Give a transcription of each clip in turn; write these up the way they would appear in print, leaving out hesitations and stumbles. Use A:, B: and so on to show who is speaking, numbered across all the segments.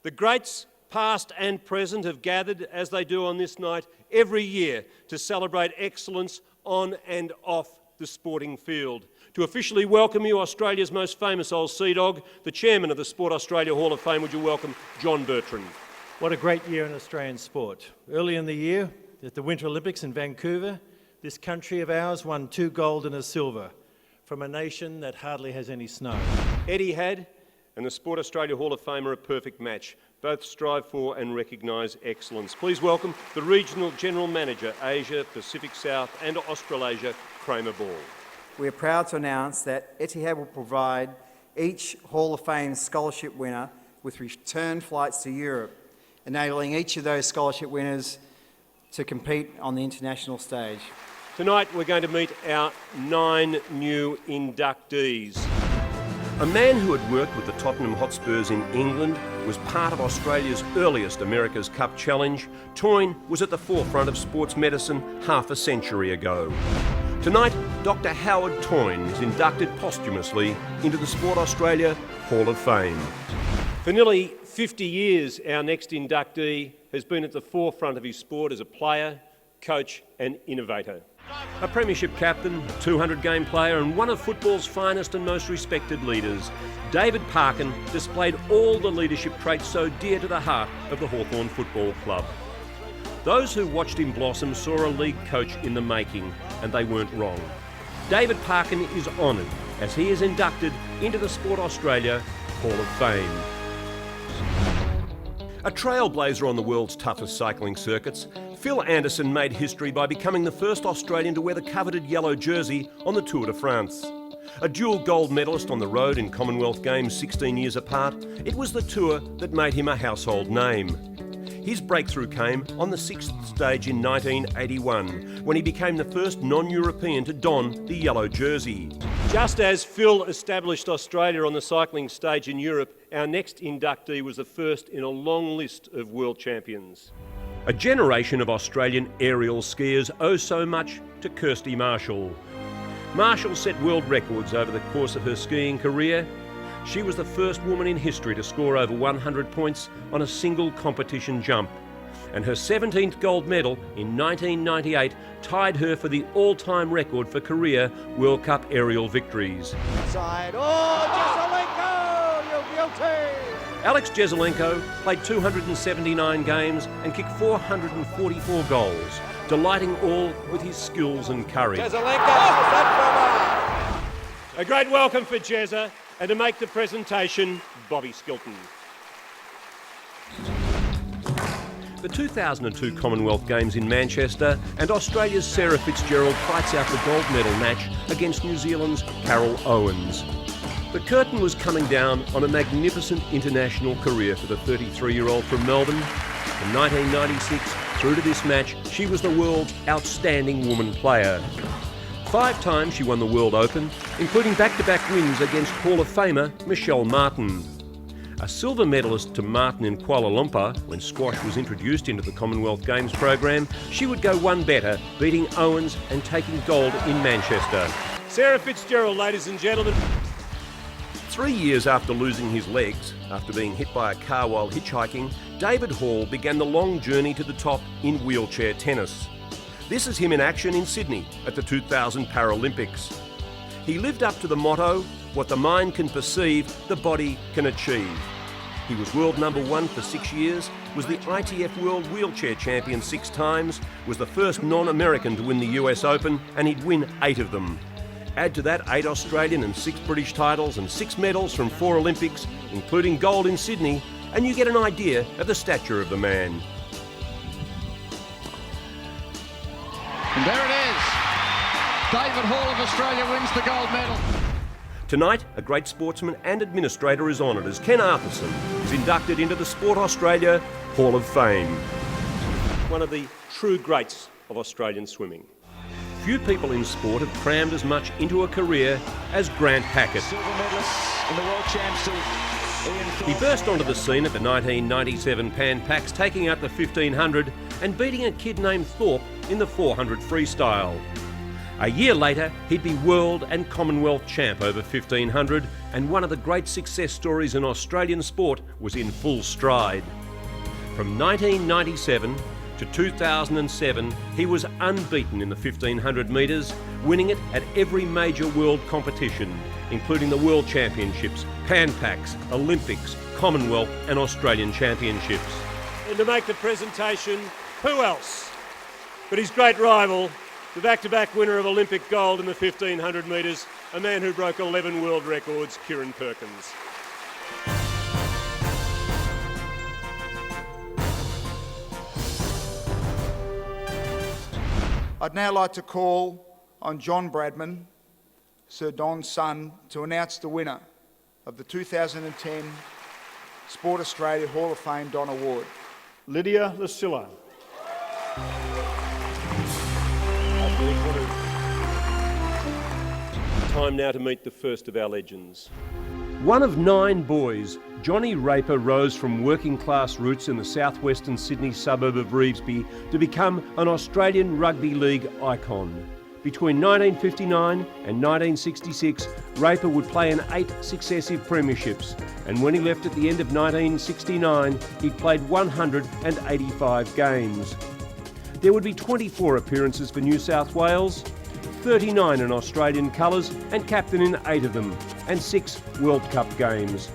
A: The greats, past and present, have gathered, as they do on this night, every year to celebrate excellence on and off the sporting field. To officially welcome you, Australia's most famous old sea dog, the chairman of the Sport Australia Hall of Fame, would you welcome John Bertrand.
B: What a great year in Australian sport. Early in the year, at the Winter Olympics in Vancouver, this country of ours won 2 gold and a silver from a nation that hardly has any snow.
A: Etihad and the Sport Australia Hall of Fame are a perfect match. Both strive for and recognise excellence. Please welcome the Regional General Manager, Asia, Pacific South and Australasia, Kramer Ball.
C: We are proud to announce that Etihad will provide each Hall of Fame scholarship winner with return flights to Europe, enabling each of those scholarship winners to compete on the international stage.
A: Tonight we're going to meet our 9 new inductees. A man who had worked with the Tottenham Hotspurs in England, was part of Australia's earliest America's Cup challenge. Toyne was at the forefront of sports medicine half a century ago. Tonight, Dr. Howard Toyne is inducted posthumously into the Sport Australia Hall of Fame. For nearly 50 years, our next inductee has been at the forefront of his sport as a player, coach and innovator. A premiership captain, 200-game player and one of football's finest and most respected leaders, David Parkin displayed all the leadership traits so dear to the heart of the Hawthorn Football Club. Those who watched him blossom saw a league coach in the making, and they weren't wrong. David Parkin is honoured as he is inducted into the Sport Australia Hall of Fame. A trailblazer on the world's toughest cycling circuits, Phil Anderson made history by becoming the first Australian to wear the coveted yellow jersey on the Tour de France. A dual gold medalist on the road in Commonwealth Games 16 years apart, it was the Tour that made him a household name. His breakthrough came on the 6th stage in 1981, when he became the first non-European to don the yellow jersey. Just as Phil established Australia on the cycling stage in Europe, our next inductee was the first in a long list of world champions. A generation of Australian aerial skiers owe so much to Kirsty Marshall. Marshall set world records over the course of her skiing career. She was the first woman in history to score over 100 points on a single competition jump. And her 17th gold medal in 1998 tied her for the all-time record for career World Cup aerial victories.
D: Side. Oh, Jesaulenko, you're guilty!
A: Alex Jesaulenko played 279 games and kicked 444 goals, delighting all with his skills and courage.
D: Jesaulenko,
A: A great welcome for Jezza, and to make the presentation, Bobby Skilton. The 2002 Commonwealth Games in Manchester, and Australia's Sarah Fitzgerald fights out the gold medal match against New Zealand's Carol Owens. The curtain was coming down on a magnificent international career for the 33-year-old from Melbourne. From 1996 through to this match, she was the world's outstanding woman player. 5 times she won the World Open, including back-to-back wins against Hall of Famer Michelle Martin. A silver medalist to Martin in Kuala Lumpur, when squash was introduced into the Commonwealth Games program, she would go one better, beating Owens and taking gold in Manchester. Sarah Fitzgerald, ladies and gentlemen. 3 years after losing his legs, after being hit by a car while hitchhiking, David Hall began the long journey to the top in wheelchair tennis. This is him in action in Sydney at the 2000 Paralympics. He lived up to the motto, what the mind can perceive, the body can achieve. He was world number 1 for 6 years, was the ITF World Wheelchair Champion 6 times, was the first non-American to win the US Open, and he'd win 8 of them. Add to that 8 Australian and 6 British titles and 6 medals from 4 Olympics, including gold in Sydney, and you get an idea of the stature of the man.
E: And there it is. David Hall of Australia wins the gold medal.
A: Tonight, a great sportsman and administrator is honoured as Ken Arthurson is inducted into the Sport Australia Hall of Fame. One of the true greats of Australian swimming. Few people in sport have crammed as much into a career as Grant Hackett.
D: Silver medalist in the World Champs to Ian Thorpe.
A: He burst onto the scene at the 1997 Pan Pacs, taking out the 1500 and beating a kid named Thorpe in the 400 freestyle. A year later, he'd be World and Commonwealth champ over 1500, and one of the great success stories in Australian sport was in full stride. From 1997 to 2007, he was unbeaten in the 1500 metres, winning it at every major world competition, including the World Championships, Pan Pacs, Olympics, Commonwealth and Australian Championships.
F: And to make the presentation, who else but his great rival, the back-to-back winner of Olympic gold in the 1500 metres, a man who broke 11 world records, Kieran Perkins.
G: I'd now like to call on John Bradman, Sir Don's son, to announce the winner of the 2010 Sport Australia Hall of Fame Don Award.
F: Lydia Lucilla. Time now to meet the first of our legends.
A: One of 9 boys, Johnny Raper rose from working class roots in the southwestern Sydney suburb of Revesby to become an Australian rugby league icon. Between 1959 and 1966, Raper would play in 8 successive premierships, and when he left at the end of 1969, he played 185 games. There would be 24 appearances for New South Wales, 39 in Australian colours and captain in 8 of them, and 6 World Cup games.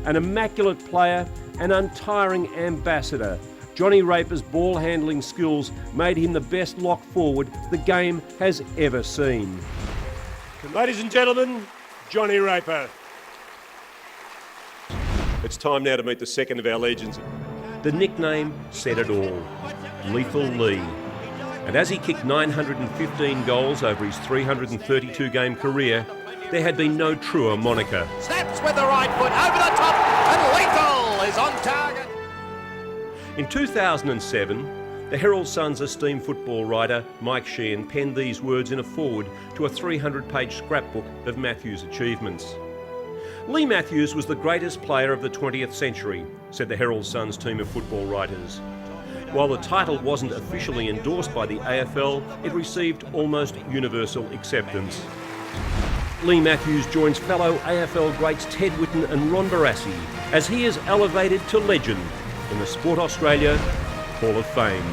A: An immaculate player, an untiring ambassador, Johnny Raper's ball handling skills made him the best lock forward the game has ever seen.
F: Ladies and gentlemen, Johnny Raper. It's time now to meet the second of our legends.
A: The nickname said it all, Lethal Lee. And as he kicked 915 goals over his 332-game career, there had been no truer moniker.
D: Snaps with the right foot over the top, and Lethal is on target.
A: In 2007, the Herald Sun's esteemed football writer Mike Sheehan penned these words in a foreword to a 300-page scrapbook of Matthews' achievements. Lee Matthews was the greatest player of the 20th century, said the Herald Sun's team of football writers. While the title wasn't officially endorsed by the AFL, it received almost universal acceptance. Lee Matthews joins fellow AFL greats Ted Whitten and Ron Barassi as he is elevated to legend in the Sport Australia Hall of Fame.